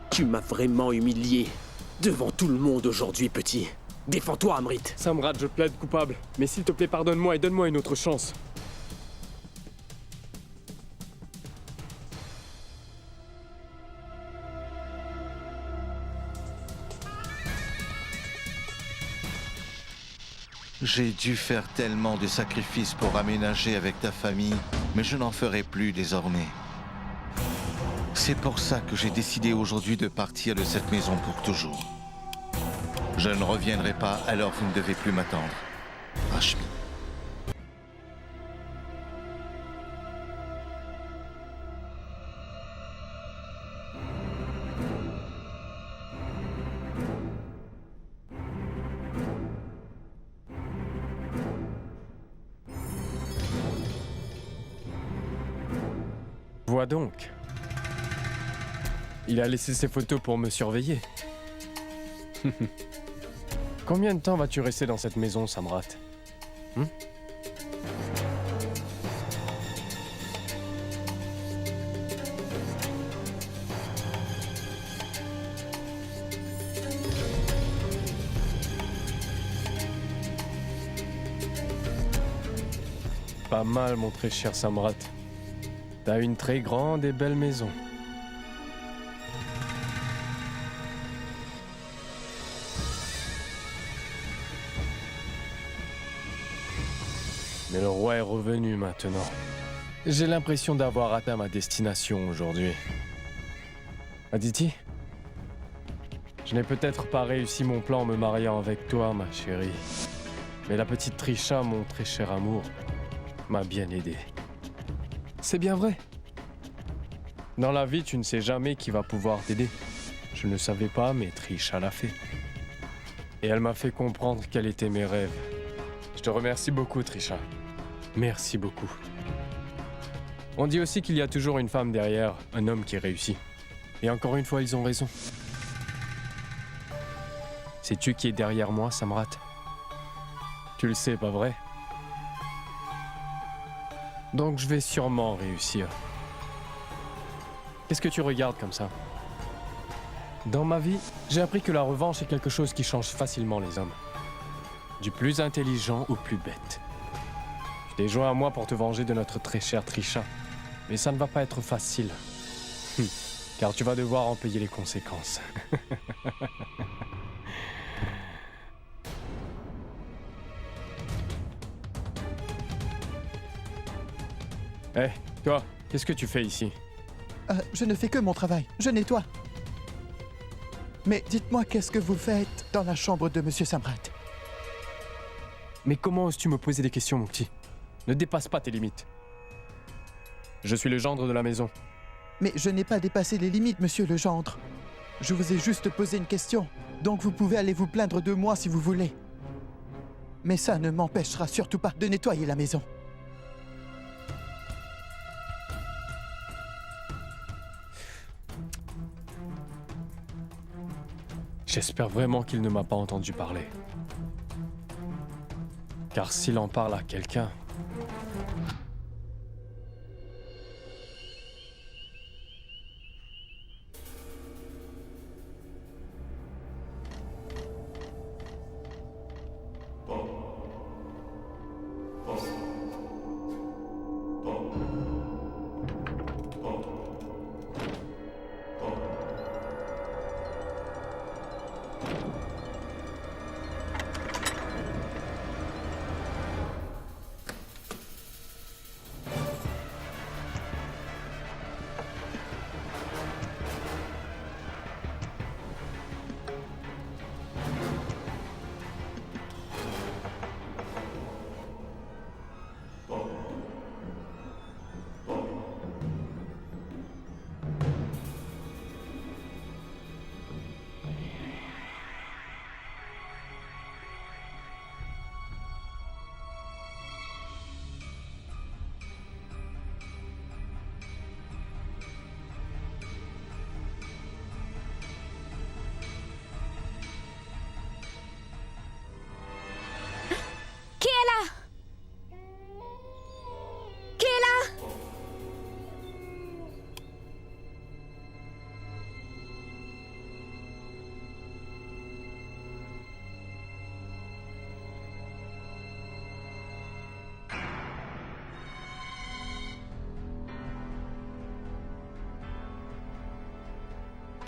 Tu m'as vraiment humilié. Devant tout le monde aujourd'hui, petit. Défends-toi, Amrit. Samrat, je plaide coupable. Mais s'il te plaît, pardonne-moi et donne-moi une autre chance. J'ai dû faire tellement de sacrifices pour aménager avec ta famille, mais je n'en ferai plus désormais. C'est pour ça que j'ai décidé aujourd'hui de partir de cette maison pour toujours. Je ne reviendrai pas, alors vous ne devez plus m'attendre. Rashmi. Vois donc. Il a laissé ses photos pour me surveiller. Combien de temps vas-tu rester dans cette maison, Samrat? Pas mal, mon très cher Samrat. T'as une très grande et belle maison. Mais le roi est revenu maintenant. J'ai l'impression d'avoir atteint ma destination aujourd'hui. Aditi, je n'ai peut-être pas réussi mon plan en me mariant avec toi, ma chérie. Mais la petite Trisha, mon très cher amour, m'a bien aidé. C'est bien vrai. Dans la vie, tu ne sais jamais qui va pouvoir t'aider. Je ne le savais pas, mais Trisha l'a fait. Et elle m'a fait comprendre quels étaient mes rêves. Je te remercie beaucoup, Trisha. Merci beaucoup. On dit aussi qu'il y a toujours une femme derrière un homme qui réussit. Et encore une fois, ils ont raison. Sais-tu qui est derrière moi, Samrat? Tu le sais, pas vrai? Donc je vais sûrement réussir. Qu'est-ce que tu regardes comme ça? Dans ma vie, j'ai appris que la revanche est quelque chose qui change facilement les hommes. Du plus intelligent au plus bête. Tu t'es joint à moi pour te venger de notre très chère Trisha. Mais ça ne va pas être facile. Car tu vas devoir en payer les conséquences. Hé, toi, qu'est-ce que tu fais ici? Je ne fais que mon travail. Je nettoie. Mais dites-moi, qu'est-ce que vous faites dans la chambre de Monsieur Samrat? Mais comment oses-tu me poser des questions, mon petit? Ne dépasse pas tes limites. Je suis le gendre de la maison. Mais je n'ai pas dépassé les limites, monsieur le gendre. Je vous ai juste posé une question. Donc vous pouvez aller vous plaindre de moi si vous voulez. Mais ça ne m'empêchera surtout pas de nettoyer la maison. J'espère vraiment qu'il ne m'a pas entendu parler. Car s'il en parle à quelqu'un...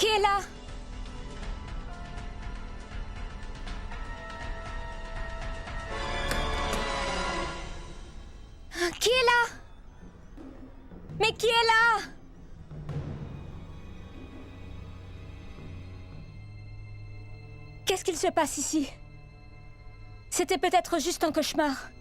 est là? Qui est là? Mais qui est là? Qu'est-ce qu'il se passe ici? C'était peut-être juste un cauchemar.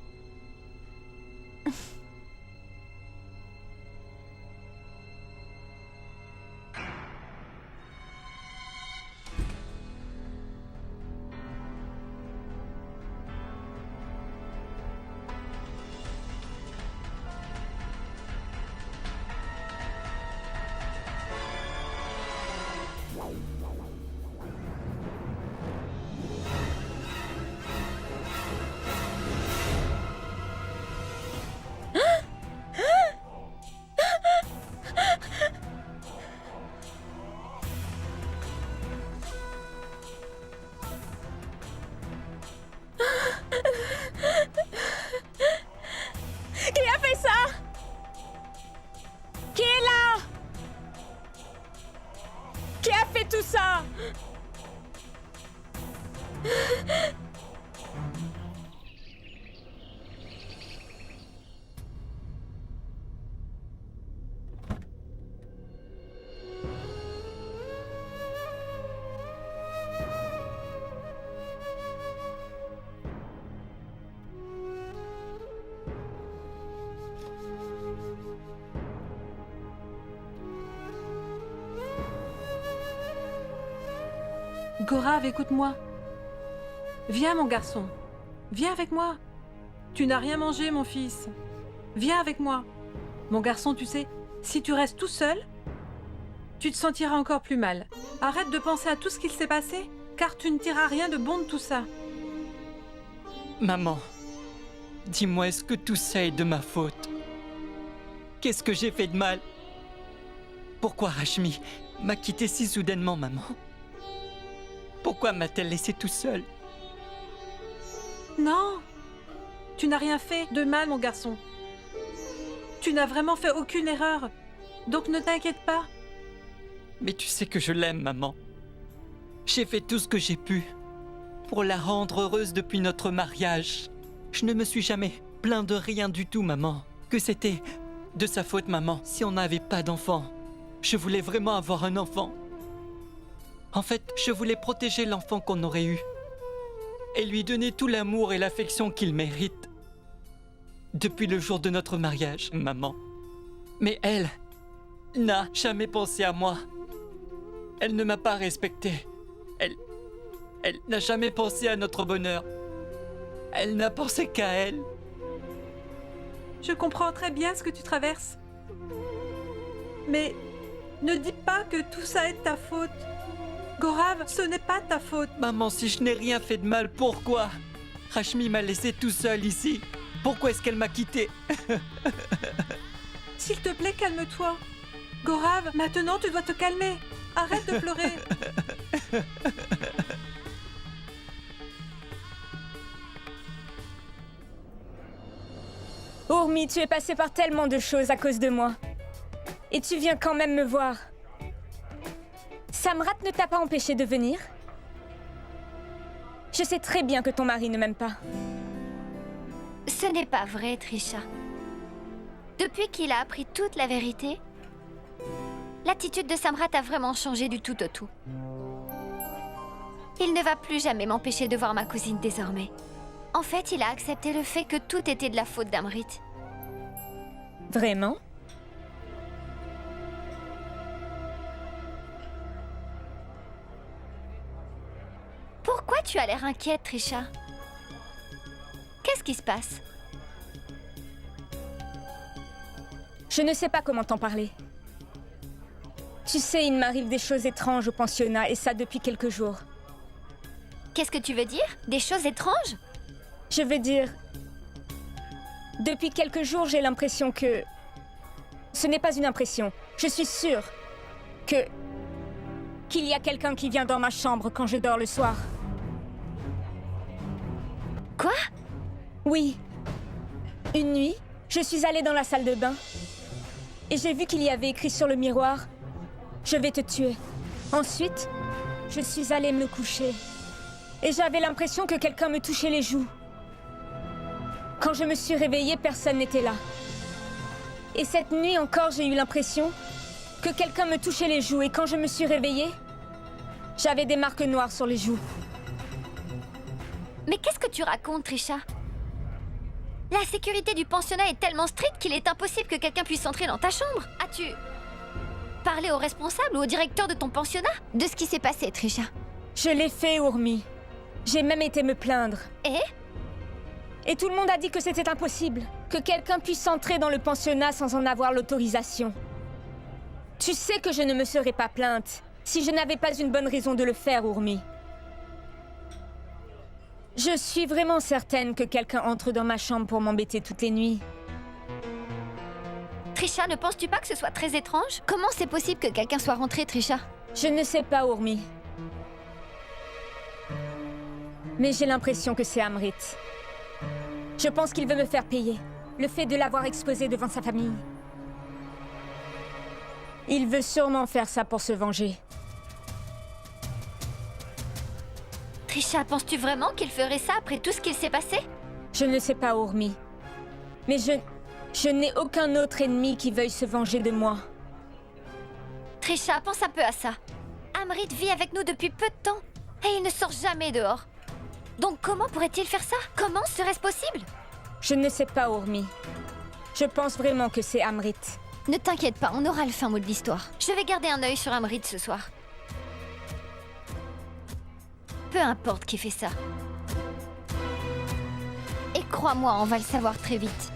Qui a fait ça? Qui est là? Qui a fait tout ça? Gorav, écoute-moi. Viens, mon garçon. Viens avec moi. Tu n'as rien mangé, mon fils. Viens avec moi. Mon garçon, tu sais, si tu restes tout seul, tu te sentiras encore plus mal. Arrête de penser à tout ce qu'il s'est passé, car tu ne tireras rien de bon de tout ça. Maman, dis-moi, est-ce que tout ça est de ma faute? Qu'est-ce que j'ai fait de mal? Pourquoi Rashmi m'a quitté si soudainement, maman? Pourquoi m'a-t-elle laissé tout seul? Non, tu n'as rien fait de mal, mon garçon. Tu n'as vraiment fait aucune erreur, donc ne t'inquiète pas. Mais tu sais que je l'aime, maman. J'ai fait tout ce que j'ai pu pour la rendre heureuse depuis notre mariage. Je ne me suis jamais plaint de rien du tout, maman. Que c'était de sa faute, maman, si on n'avait pas d'enfant. Je voulais vraiment avoir un enfant. En fait, je voulais protéger l'enfant qu'on aurait eu et lui donner tout l'amour et l'affection qu'il mérite. Depuis le jour de notre mariage, maman. Mais elle n'a jamais pensé à moi. Elle ne m'a pas respecté. Elle n'a jamais pensé à notre bonheur. Elle n'a pensé qu'à elle. Je comprends très bien ce que tu traverses. Mais ne dis pas que tout ça est de ta faute. Gorav, ce n'est pas ta faute. Maman, si je n'ai rien fait de mal, pourquoi Rashmi m'a laissé tout seul ici. Pourquoi est-ce qu'elle m'a quitté? S'il te plaît, calme-toi. Gorav, maintenant tu dois te calmer. Arrête de pleurer. Urmi, tu es passé par tellement de choses à cause de moi. Et tu viens quand même me voir. Samrat ne t'a pas empêché de venir? Je sais très bien que ton mari ne m'aime pas. Ce n'est pas vrai, Trisha. Depuis qu'il a appris toute la vérité, l'attitude de Samrat a vraiment changé du tout au tout. Il ne va plus jamais m'empêcher de voir ma cousine désormais. En fait, il a accepté le fait que tout était de la faute d'Amrit. Vraiment? Pourquoi tu as l'air inquiète, Trisha? Qu'est-ce qui se passe? Je ne sais pas comment t'en parler. Tu sais, il m'arrive des choses étranges au pensionnat, et ça depuis quelques jours. Qu'est-ce que tu veux dire? Des choses étranges? Je veux dire... Depuis quelques jours, j'ai l'impression que... Ce n'est pas une impression. Je suis sûre qu'il y a quelqu'un qui vient dans ma chambre quand je dors le soir. Quoi? Oui. Une nuit, je suis allée dans la salle de bain et j'ai vu qu'il y avait écrit sur le miroir « Je vais te tuer ». Ensuite, je suis allée me coucher. Et j'avais l'impression que quelqu'un me touchait les joues. Quand je me suis réveillée, personne n'était là. Et cette nuit encore, j'ai eu l'impression que quelqu'un me touchait les joues. Et quand je me suis réveillée, j'avais des marques noires sur les joues. Mais qu'est-ce que tu racontes, Trisha? La sécurité du pensionnat est tellement stricte qu'il est impossible que quelqu'un puisse entrer dans ta chambre. As-tu parlé au responsable ou au directeur de ton pensionnat de ce qui s'est passé, Trisha? Je l'ai fait, Urmi. J'ai même été me plaindre. Et tout le monde a dit que c'était impossible, que quelqu'un puisse entrer dans le pensionnat sans en avoir l'autorisation. Tu sais que je ne me serais pas plainte si je n'avais pas une bonne raison de le faire, Urmi. Je suis vraiment certaine que quelqu'un entre dans ma chambre pour m'embêter toutes les nuits. Trisha, ne penses-tu pas que ce soit très étrange? Comment c'est possible que quelqu'un soit rentré, Trisha? Je ne sais pas, Urmi. Mais j'ai l'impression que c'est Amrit. Je pense qu'il veut me faire payer. Le fait de l'avoir exposé devant sa famille. Il veut sûrement faire ça pour se venger. Trisha, penses-tu vraiment qu'il ferait ça après tout ce qu'il s'est passé? Je ne sais pas, Urmi. Mais je n'ai aucun autre ennemi qui veuille se venger de moi. Trisha, pense un peu à ça. Amrit vit avec nous depuis peu de temps. Et il ne sort jamais dehors. Donc comment pourrait-il faire ça? Comment serait-ce possible? Je ne sais pas, Urmi. Je pense vraiment que c'est Amrit. Ne t'inquiète pas, on aura le fin mot de l'histoire. Je vais garder un œil sur Amrit ce soir. Peu importe qui fait ça. Et crois-moi, on va le savoir très vite.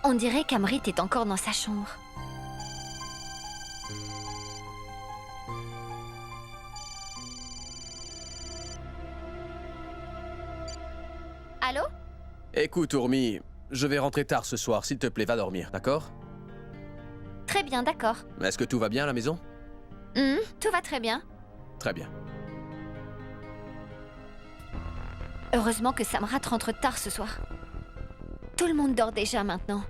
On dirait qu'Amrit est encore dans sa chambre. Allô? Écoute, Urmi, je vais rentrer tard ce soir. S'il te plaît, va dormir, d'accord? Très bien, d'accord. Est-ce que tout va bien à la maison? Tout va très bien. Très bien. Heureusement que Samrat rentre tard ce soir. Tout le monde dort déjà maintenant.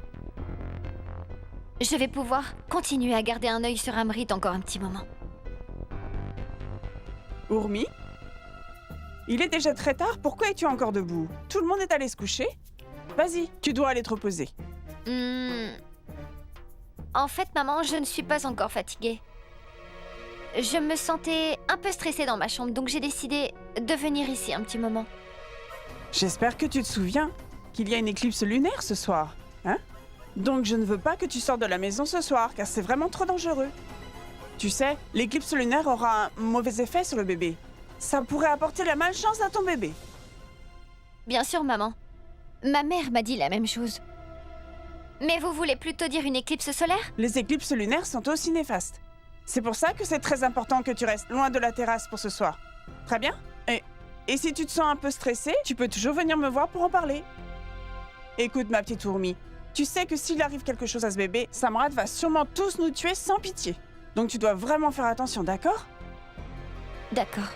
Je vais pouvoir continuer à garder un œil sur Amrit encore un petit moment. Urmi? Il est déjà très tard, pourquoi es-tu encore debout? Tout le monde est allé se coucher? Vas-y, tu dois aller te reposer. En fait, maman, je ne suis pas encore fatiguée. Je me sentais un peu stressée dans ma chambre, donc j'ai décidé de venir ici un petit moment. J'espère que tu te souviens qu'il y a une éclipse lunaire ce soir, hein? Donc je ne veux pas que tu sortes de la maison ce soir, car c'est vraiment trop dangereux. Tu sais, l'éclipse lunaire aura un mauvais effet sur le bébé. Ça pourrait apporter la malchance à ton bébé. Bien sûr, maman. Ma mère m'a dit la même chose. Mais vous voulez plutôt dire une éclipse solaire? Les éclipses lunaires sont aussi néfastes. C'est pour ça que c'est très important que tu restes loin de la terrasse pour ce soir. Très bien? Et si tu te sens un peu stressée, tu peux toujours venir me voir pour en parler. Écoute, ma petite Urmi, tu sais que s'il arrive quelque chose à ce bébé, Samrat va sûrement tous nous tuer sans pitié. Donc tu dois vraiment faire attention, d'accord? D'accord.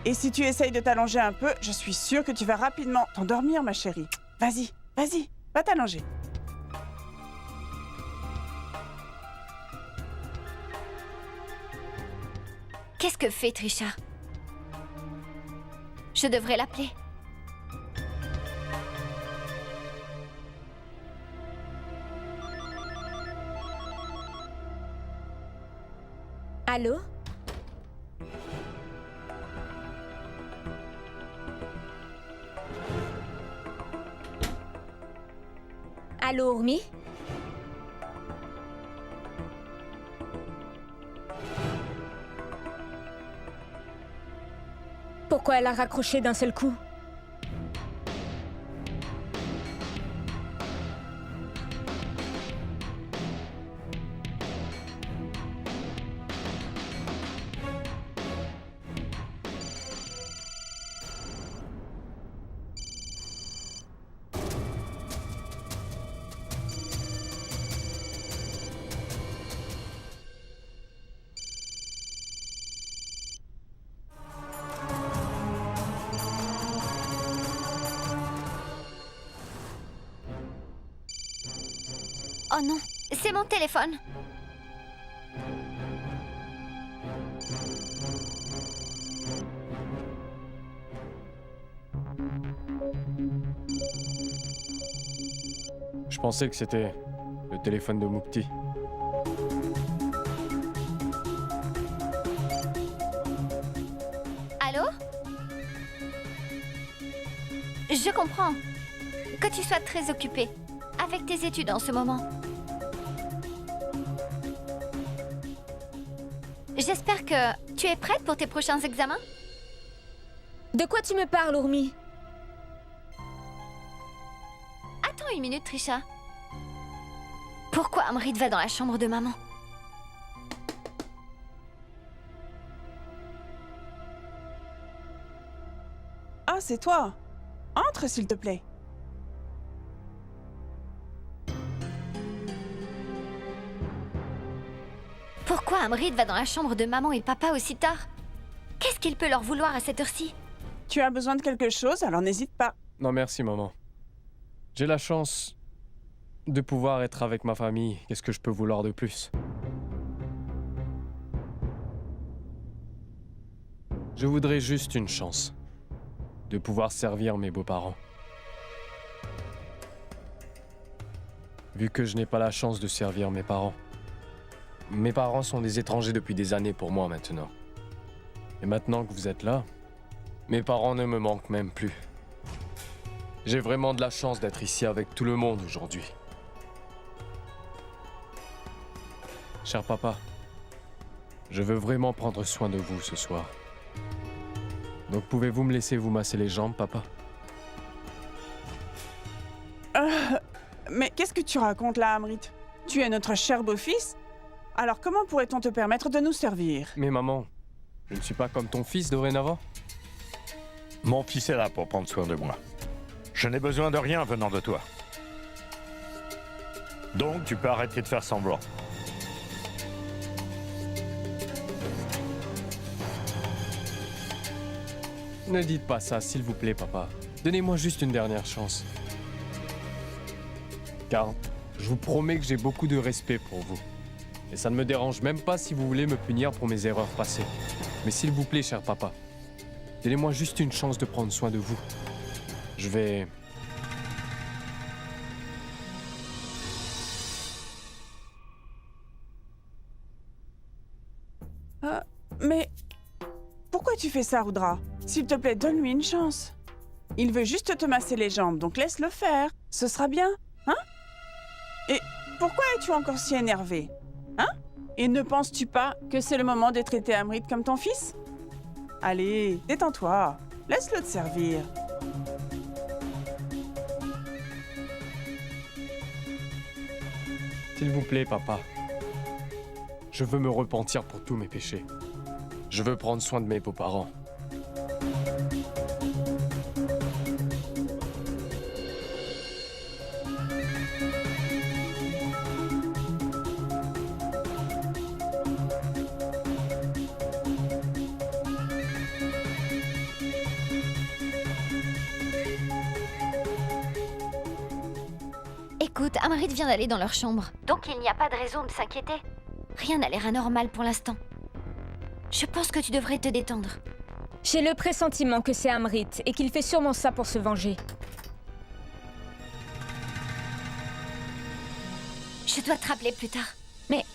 Et si tu essayes de t'allonger un peu, je suis sûre que tu vas rapidement t'endormir, ma chérie. Vas-y, vas-y, va t'allonger. Qu'est-ce que fait Trisha? Je devrais l'appeler. Allô? Allô, Urmi? Pourquoi elle a raccroché d'un seul coup? Oh non, c'est mon téléphone. Je pensais que c'était le téléphone de Mukti. Allô? Je comprends que tu sois très occupé avec tes études en ce moment. J'espère que tu es prête pour tes prochains examens? De quoi tu me parles, Urmi? Attends une minute, Trisha. Pourquoi Amrit va dans la chambre de maman? Ah, c'est toi. Entre, s'il te plaît. Pourquoi Amrit va dans la chambre de maman et papa aussi tard? Qu'est-ce qu'il peut leur vouloir à cette heure-ci? Tu as besoin de quelque chose, alors n'hésite pas. Non merci maman. J'ai la chance de pouvoir être avec ma famille. Qu'est-ce que je peux vouloir de plus? Je voudrais juste une chance de pouvoir servir mes beaux-parents. Vu que je n'ai pas la chance de servir mes parents. Mes parents sont des étrangers depuis des années pour moi maintenant. Et maintenant que vous êtes là, mes parents ne me manquent même plus. J'ai vraiment de la chance d'être ici avec tout le monde aujourd'hui. Cher papa, je veux vraiment prendre soin de vous ce soir. Donc pouvez-vous me laisser vous masser les jambes, papa? Mais qu'est-ce que tu racontes là, Amrit? Tu es notre cher beau-fils? Alors comment pourrait-on te permettre de nous servir? Mais maman, je ne suis pas comme ton fils dorénavant? Mon fils est là pour prendre soin de moi. Je n'ai besoin de rien venant de toi. Donc tu peux arrêter de faire semblant. Ne dites pas ça, s'il vous plaît, papa. Donnez-moi juste une dernière chance. Car je vous promets que j'ai beaucoup de respect pour vous. Et ça ne me dérange même pas si vous voulez me punir pour mes erreurs passées. Mais s'il vous plaît, cher papa, donnez-moi juste une chance de prendre soin de vous. Je vais... Mais pourquoi tu fais ça, Rudra? S'il te plaît, donne-lui une chance. Il veut juste te masser les jambes, donc laisse-le faire. Ce sera bien, hein? Et pourquoi es-tu encore si énervé? Hein? Et ne penses-tu pas que c'est le moment de traiter Amrit comme ton fils? Allez, détends-toi. Laisse-le te servir. S'il vous plaît, papa. Je veux me repentir pour tous mes péchés. Je veux prendre soin de mes beaux-parents. Écoute, Amrit vient d'aller dans leur chambre, donc il n'y a pas de raison de s'inquiéter. Rien n'a l'air anormal pour l'instant. Je pense que tu devrais te détendre. J'ai le pressentiment que c'est Amrit et qu'il fait sûrement ça pour se venger. Je dois te rappeler plus tard. Mais...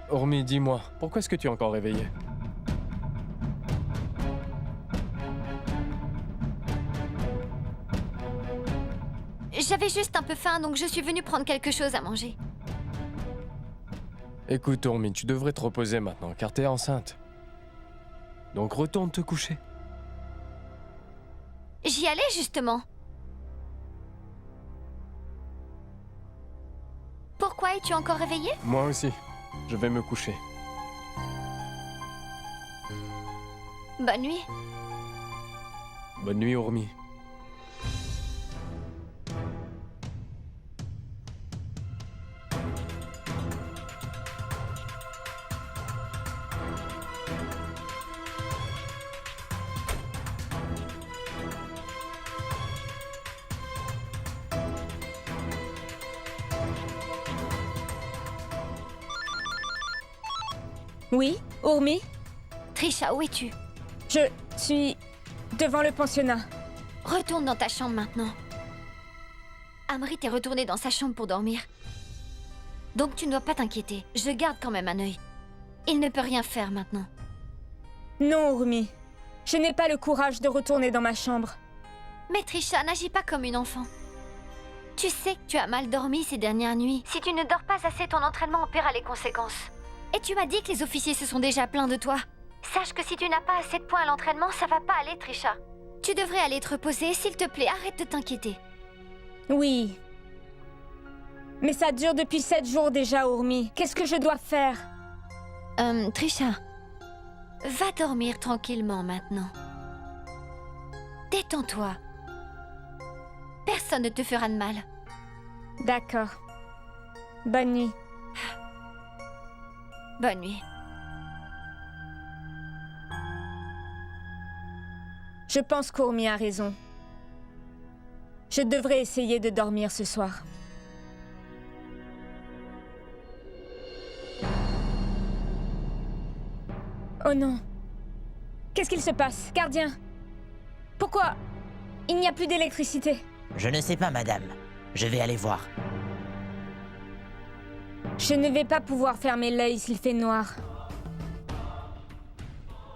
Ormi, dis-moi, pourquoi est-ce que tu es encore réveillé? J'avais juste un peu faim, donc je suis venue prendre quelque chose à manger. Écoute, Ormi, tu devrais te reposer maintenant, car t'es enceinte. Donc retourne te coucher. J'y allais justement. Pourquoi es-tu encore réveillé? Moi aussi. Je vais me coucher. Bonne nuit. Bonne nuit, Ormi. Oui, Ormi? Trisha, où es-tu? Je suis devant le pensionnat. Retourne dans ta chambre maintenant. Amrit est retourné dans sa chambre pour dormir. Donc tu ne dois pas t'inquiéter. Je garde quand même un œil. Il ne peut rien faire maintenant. Non, Ormi. Je n'ai pas le courage de retourner dans ma chambre. Mais Trisha, n'agis pas comme une enfant. Tu sais que tu as mal dormi ces dernières nuits. Si tu ne dors pas assez, ton entraînement en paiera les conséquences. Et tu m'as dit que les officiers se sont déjà plaints de toi. Sache que si tu n'as pas assez de points à l'entraînement, ça va pas aller, Trisha. Tu devrais aller te reposer. S'il te plaît, arrête de t'inquiéter. Oui. Mais ça dure depuis 7 jours déjà, Ormi. Qu'est-ce que je dois faire? Trisha, va dormir tranquillement maintenant. Détends-toi. Personne ne te fera de mal. D'accord. Bonne nuit. Bonne nuit. Je pense qu'Ormi a raison. Je devrais essayer de dormir ce soir. Oh non. Qu'est-ce qu'il se passe, gardien? Pourquoi il n'y a plus d'électricité? Je ne sais pas, madame. Je vais aller voir. Je ne vais pas pouvoir fermer l'œil s'il fait noir.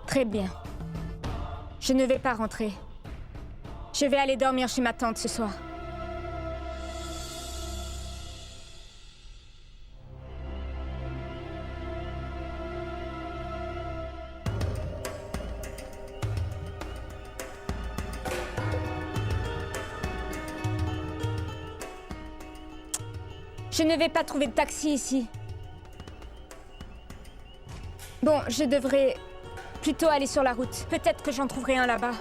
Très bien. Je ne vais pas rentrer. Je vais aller dormir chez ma tante ce soir. Je ne vais pas trouver de taxi ici. Bon, je devrais plutôt aller sur la route. Peut-être que j'en trouverai un là-bas.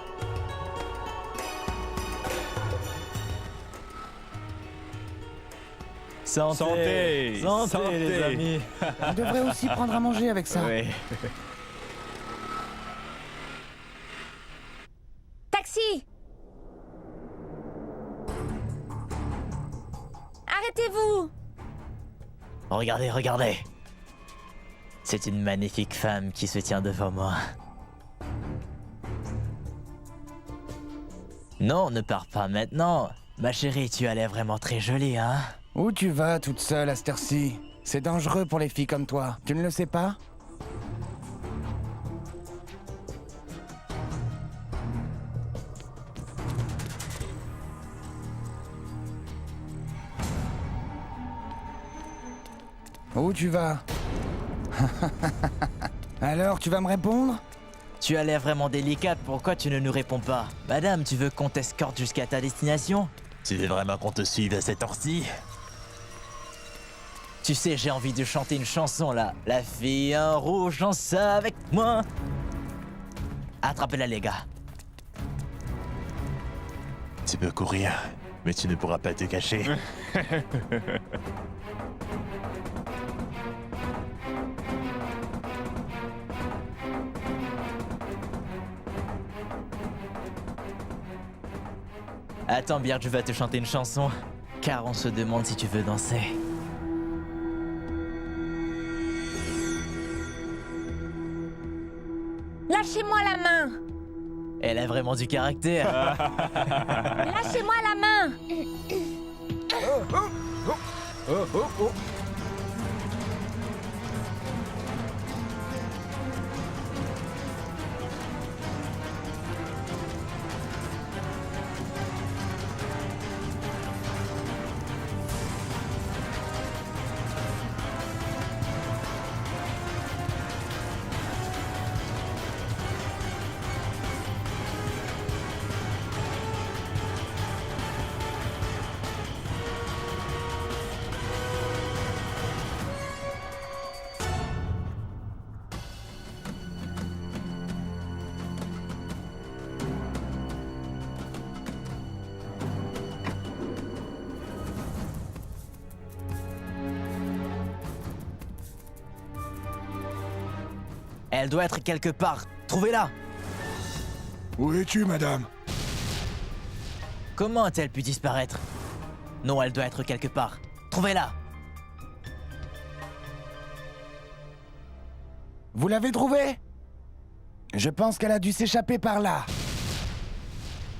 Santé, les amis. On devrait aussi prendre à manger avec ça. Oui. Taxi! Arrêtez-vous! Regardez, regardez. C'est une magnifique femme qui se tient devant moi. Non, ne pars pas maintenant. Ma chérie, tu as l'air vraiment très jolie, hein? Où tu vas toute seule à cette heure-ci? C'est dangereux pour les filles comme toi. Tu ne le sais pas? Où tu vas? Alors, tu vas me répondre? Tu as l'air vraiment délicate, pourquoi tu ne nous réponds pas? Madame, tu veux qu'on t'escorte jusqu'à ta destination? Tu veux vraiment qu'on te suive à cette heure-ci? Tu sais, j'ai envie de chanter une chanson là. La fille en rouge danse avec moi. Attrapez-la, les gars. Tu peux courir, mais tu ne pourras pas te cacher. Attends, bien, je vais te chanter une chanson, car on se demande si tu veux danser. Lâchez-moi la main! Elle a vraiment du caractère. Lâchez-moi la main! Elle doit être quelque part. Trouvez-la. Où es-tu, madame? Comment a-t-elle pu disparaître? Non, elle doit être quelque part. Trouvez-la. Vous l'avez trouvée? Je pense qu'elle a dû s'échapper par là.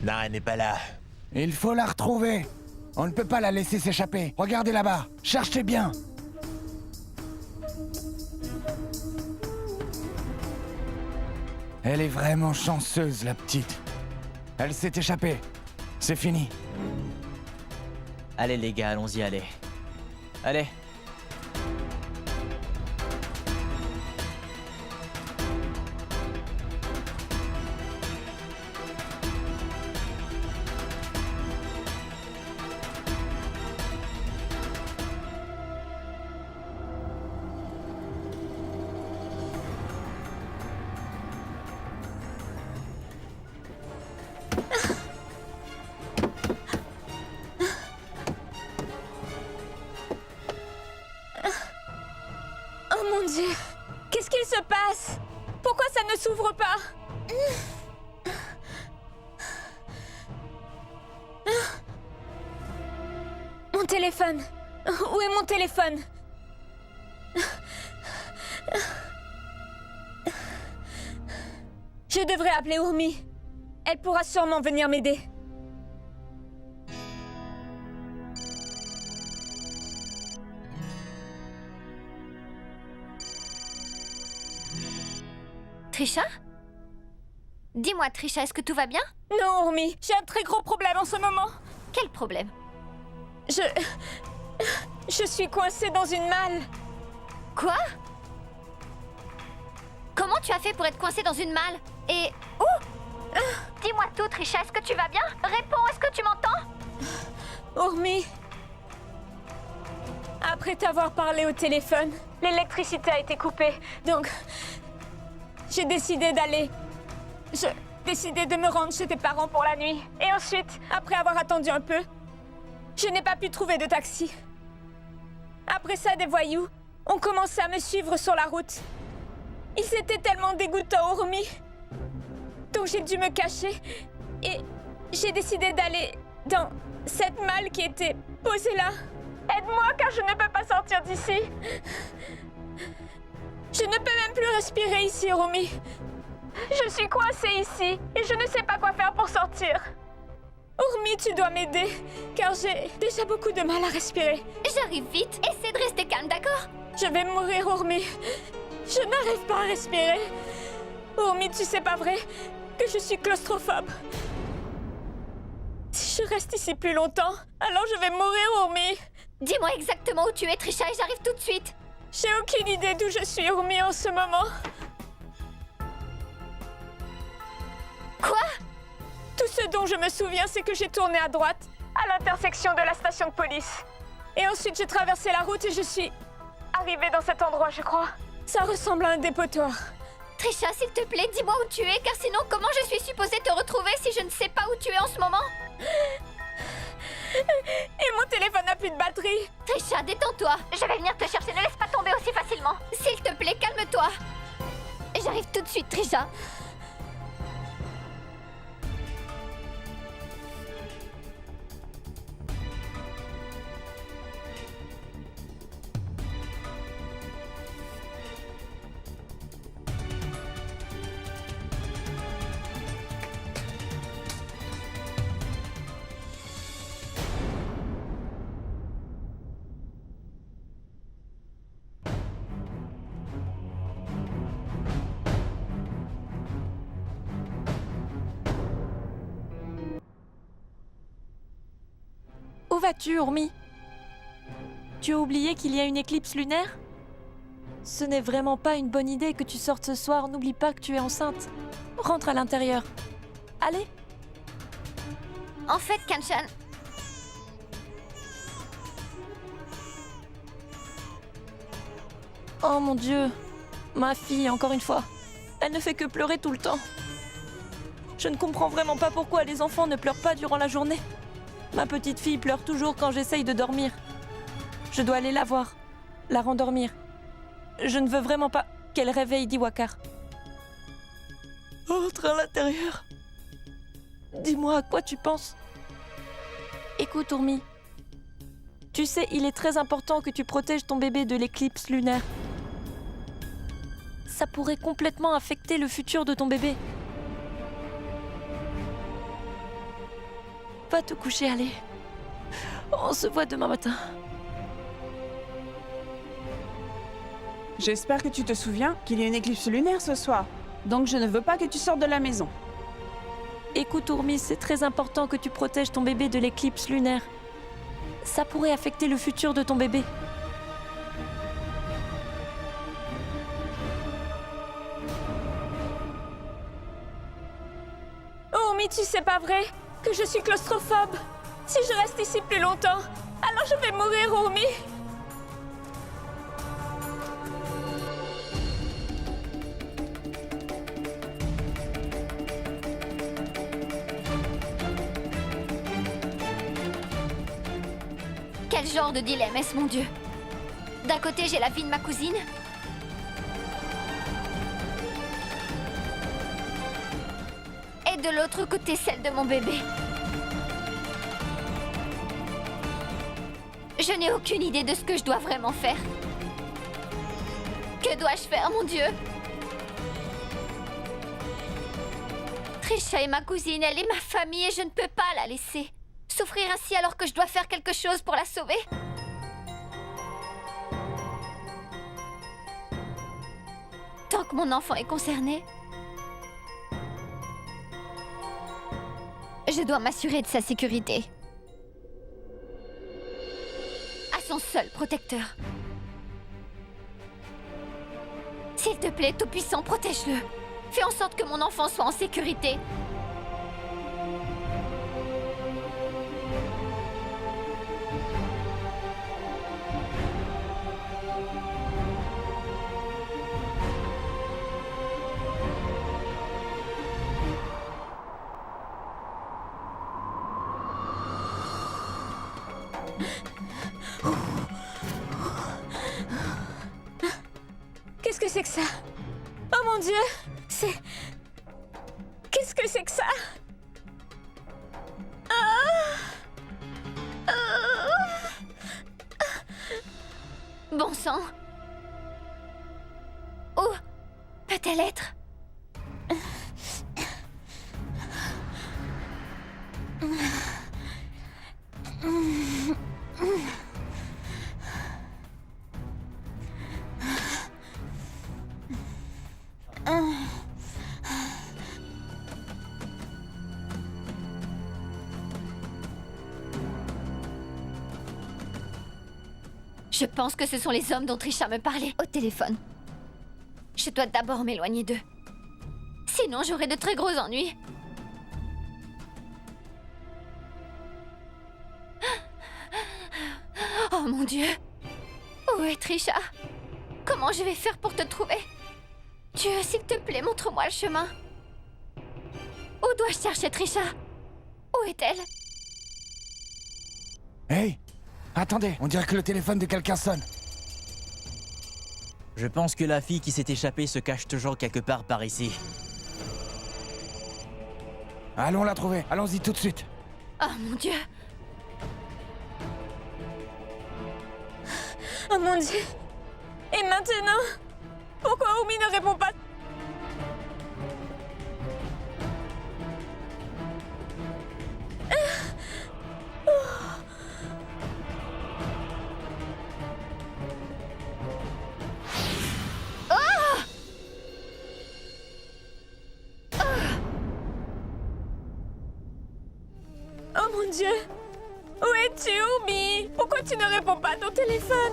Non, elle n'est pas là. Il faut la retrouver. On ne peut pas la laisser s'échapper. Regardez là-bas. Cherchez bien. Elle est vraiment chanceuse, la petite. Elle s'est échappée. C'est fini. Allez les gars, allons-y, allez. Allez. Oh mon Dieu! Qu'est-ce qu'il se passe? Pourquoi ça ne s'ouvre pas? Mon téléphone! Où est mon téléphone? Je devrais appeler Urmi. Elle pourra sûrement venir m'aider. Trisha? Dis-moi, Trisha, est-ce que tout va bien? Non, Urmi, j'ai un très gros problème en ce moment. Quel problème? Je suis coincée dans une malle. Quoi? Comment tu as fait pour être coincée dans une malle? Et où? Dis-moi tout, Trisha, est-ce que tu vas bien? Réponds, est-ce que tu m'entends? Urmi, après t'avoir parlé au téléphone, l'électricité a été coupée, donc j'ai décidé décidé de me rendre chez tes parents pour la nuit. Et ensuite, après avoir attendu un peu, je n'ai pas pu trouver de taxi. Après ça, des voyous ont commencé à me suivre sur la route. Ils étaient tellement dégoûtants, Urmi. Donc j'ai dû me cacher et j'ai décidé d'aller dans cette malle qui était posée là. Aide-moi car je ne peux pas sortir d'ici. Je ne peux même plus respirer ici, Urmi. Je suis coincée ici et je ne sais pas quoi faire pour sortir. Urmi, tu dois m'aider car j'ai déjà beaucoup de mal à respirer. J'arrive vite. Essaie de rester calme, d'accord? Je vais mourir, Urmi. Je n'arrive pas à respirer. Urmi, tu sais pas vrai que je suis claustrophobe. Si je reste ici plus longtemps, alors je vais mourir, Urmi. Dis-moi exactement où tu es, Trisha, et j'arrive tout de suite. J'ai aucune idée d'où je suis, Urmi, en ce moment. Quoi? Tout ce dont je me souviens, c'est que j'ai tourné à droite, à l'intersection de la station de police. Et ensuite, j'ai traversé la route et je suis arrivée dans cet endroit, je crois. Ça ressemble à un dépotoir. Trisha, s'il te plaît, dis-moi où tu es, car sinon, comment je suis supposée te retrouver si je ne sais pas où tu es en ce moment? Et mon téléphone n'a plus de batterie. Trisha, détends-toi. Je vais venir te chercher, ne laisse pas tomber aussi facilement. S'il te plaît, calme-toi. J'arrive tout de suite, Trisha. Où vas-tu, Urmi? Tu as oublié qu'il y a une éclipse lunaire? Ce n'est vraiment pas une bonne idée que tu sortes ce soir. N'oublie pas que tu es enceinte. Rentre à l'intérieur. Allez. En fait, Kanchan... Oh mon Dieu. Ma fille, encore une fois. Elle ne fait que pleurer tout le temps. Je ne comprends vraiment pas pourquoi les enfants ne pleurent pas durant la journée. Ma petite fille pleure toujours quand j'essaye de dormir. Je dois aller la voir, la rendormir. Je ne veux vraiment pas qu'elle réveille Diwakar. Entre à l'intérieur. Dis-moi à quoi tu penses. Écoute, Urmi. Tu sais, il est très important que tu protèges ton bébé de l'éclipse lunaire. Ça pourrait complètement affecter le futur de ton bébé. Va te coucher, allez. On se voit demain matin. J'espère que tu te souviens qu'il y a une éclipse lunaire ce soir. Donc je ne veux pas que tu sortes de la maison. Écoute, Urmi, c'est très important que tu protèges ton bébé de l'éclipse lunaire. Ça pourrait affecter le futur de ton bébé. Urmi, tu sais pas vrai que je suis claustrophobe. Si je reste ici plus longtemps, alors je vais mourir, Urmi. Quel genre de dilemme est-ce, mon Dieu? D'un côté, j'ai la vie de ma cousine. Et de l'autre côté, celle de mon bébé. Je n'ai aucune idée de ce que je dois vraiment faire. Que dois-je faire, mon Dieu? Trisha est ma cousine, elle est ma famille et je ne peux pas la laisser souffrir ainsi alors que je dois faire quelque chose pour la sauver. Tant que mon enfant est concerné, je dois m'assurer de sa sécurité. À son seul protecteur. S'il te plaît, Tout-Puissant, protège-le. Fais en sorte que mon enfant soit en sécurité. Qu'est-ce que c'est que ça? Oh mon Dieu! C'est... Qu'est-ce que c'est que ça? Bon sang. Où peut-elle être? Je pense que ce sont les hommes dont Trisha me parlait au téléphone. Je dois d'abord m'éloigner d'eux. Sinon, j'aurai de très gros ennuis. Oh mon Dieu! Où est Trisha? Comment je vais faire pour te trouver? Dieu, s'il te plaît, montre-moi le chemin. Où dois-je chercher Trisha? Où est-elle? Hey! Attendez, on dirait que le téléphone de quelqu'un sonne. Je pense que la fille qui s'est échappée se cache toujours quelque part par ici. Allons la trouver, allons-y tout de suite. Oh mon Dieu! Oh mon Dieu! Et maintenant? Pourquoi Urmi ne répond pas? Oh mon Dieu! Où es-tu, Urmi? Pourquoi tu ne réponds pas à ton téléphone?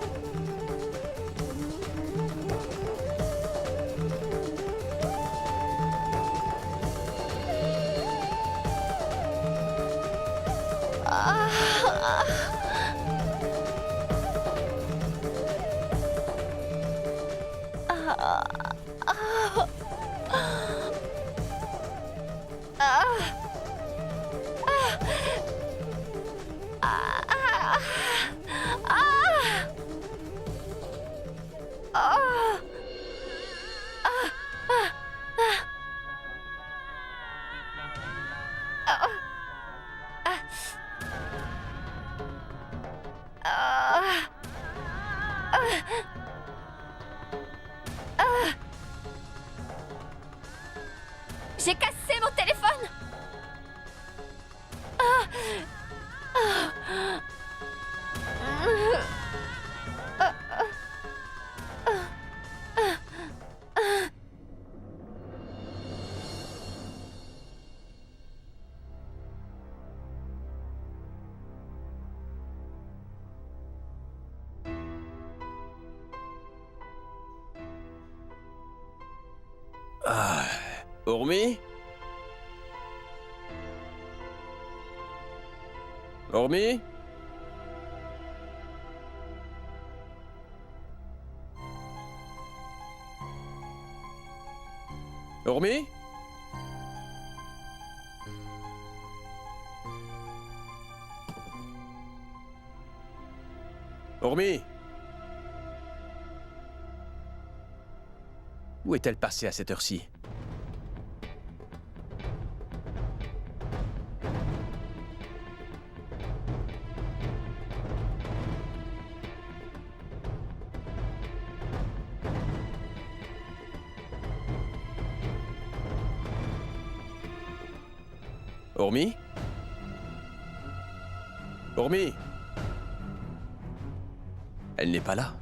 J'ai cassé mon téléphone. Urmi? Urmi? Urmi? Urmi? Où est-elle passée à cette heure-ci? Urmi? Urmi? Elle n'est pas là.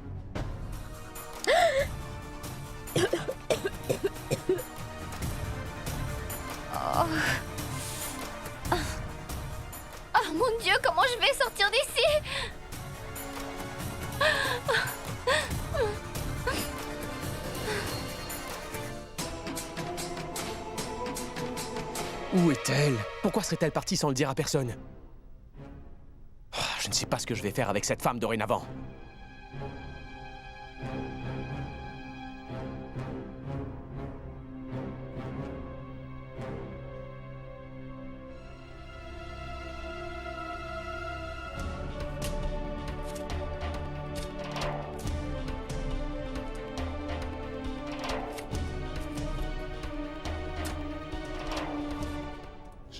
Oh mon Dieu, comment je vais sortir d'ici? Où est-elle? Pourquoi serait-elle partie sans le dire à personne? Oh, je ne sais pas ce que je vais faire avec cette femme dorénavant.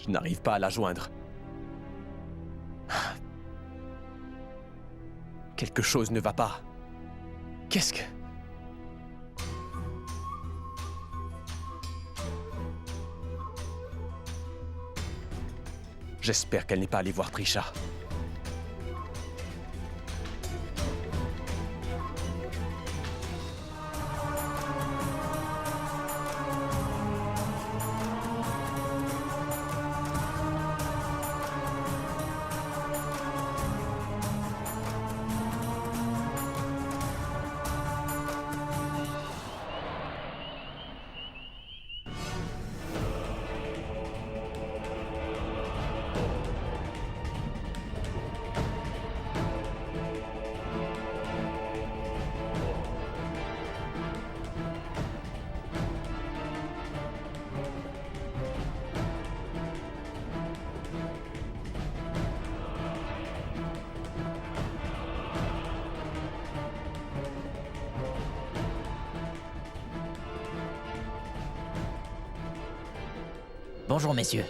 Je n'arrive pas à la joindre. Quelque chose ne va pas. Qu'est-ce que... J'espère qu'elle n'est pas allée voir Trisha. Bonjour messieurs.